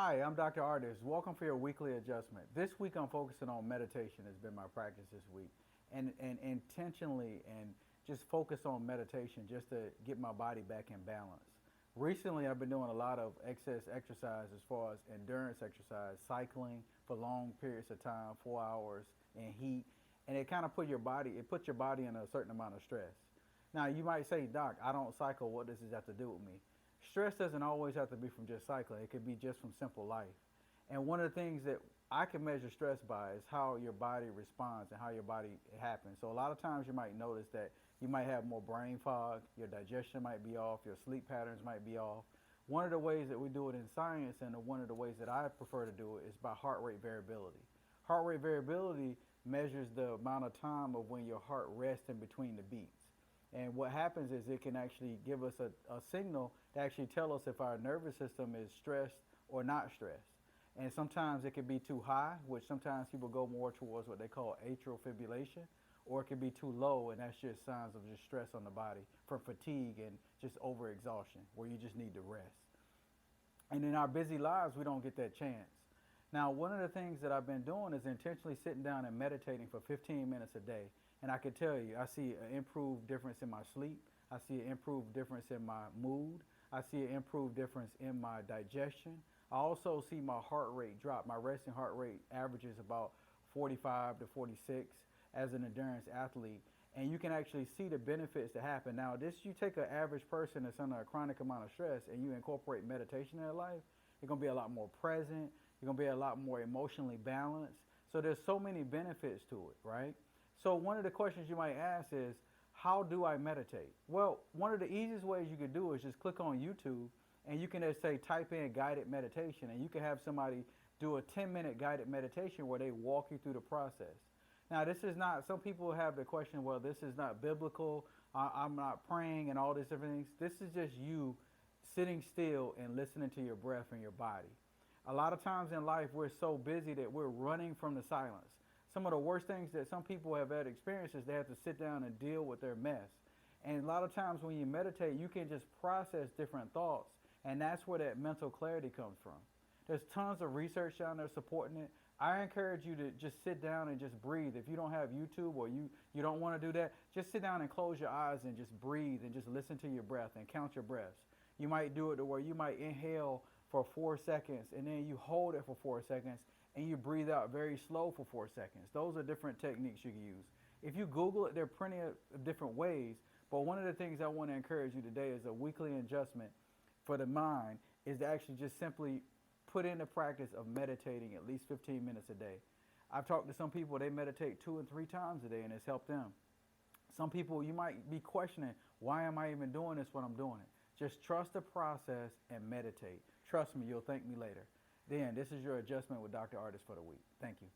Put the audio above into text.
Hi, I'm Dr. Artist. Welcome for your weekly adjustment. This week I'm focusing on meditation has been my practice this week. And intentionally and just focus on meditation just to get my body back in balance. Recently I've been doing a lot of excess exercise as far as endurance exercise, cycling for long periods of time, 4 hours in heat, and it puts your body in a certain amount of stress. Now you might say, Doc, I don't cycle. What does this have to do with me? Stress doesn't always have to be from just cycling. It could be just from simple life. And one of the things that I can measure stress by is how your body responds and how your body happens. So a lot of times you might notice that you might have more brain fog, your digestion might be off, your sleep patterns might be off. One of the ways that we do it in science, and one of the ways that I prefer to do it, is by heart rate variability. Heart rate variability measures the amount of time of when your heart rests in between the beats. And what happens is it can actually give us a signal to actually tell us if our nervous system is stressed or not stressed. And sometimes it can be too high, which sometimes people go more towards what they call atrial fibrillation, or it can be too low, and that's just signs of just stress on the body from fatigue and just overexhaustion, where you just need to rest. And in our busy lives, we don't get that chance. Now, one of the things that I've been doing is intentionally sitting down and meditating for 15 minutes a day. And I can tell you, I see an improved difference in my sleep. I see an improved difference in my mood. I see an improved difference in my digestion. I also see my heart rate drop. My resting heart rate averages about 45 to 46 as an endurance athlete. And you can actually see the benefits that happen. Now, you take an average person that's under a chronic amount of stress and you incorporate meditation in their life, you're going to be a lot more present. You're going to be a lot more emotionally balanced. So there's so many benefits to it, right? So one of the questions you might ask is, how do I meditate? Well, one of the easiest ways you could do is just click on YouTube and you can just say, type in guided meditation, and you can have somebody do a 10-minute guided meditation where they walk you through the process. Now, this is not, some people have the question, well, this is not biblical, I'm not praying and all these different things. This is just you sitting still and listening to your breath and your body. A lot of times in life, we're so busy that we're running from the silence. Some of the worst things that some people have had experience is they have to sit down and deal with their mess. And a lot of times when you meditate, you can just process different thoughts. And that's where that mental clarity comes from. There's tons of research down there supporting it. I encourage you to just sit down and just breathe. If you don't have YouTube or you don't want to do that, just sit down and close your eyes and just breathe and just listen to your breath and count your breaths. You might do it to where you might inhale for 4 seconds and then you hold it for 4 seconds and you breathe out very slow for 4 seconds. Those are different techniques you can use. If you Google it, there are plenty of different ways, but one of the things I want to encourage you today is a weekly adjustment for the mind is to actually just simply put in the practice of meditating at least 15 minutes a day. I've talked to some people, they meditate 2 and 3 times a day and it's helped them. Some people, you might be questioning, why am I even doing this when I'm doing it? Just trust the process and meditate. Trust me, you'll thank me later. Then, this is your adjustment with Dr. Artist for the week. Thank you.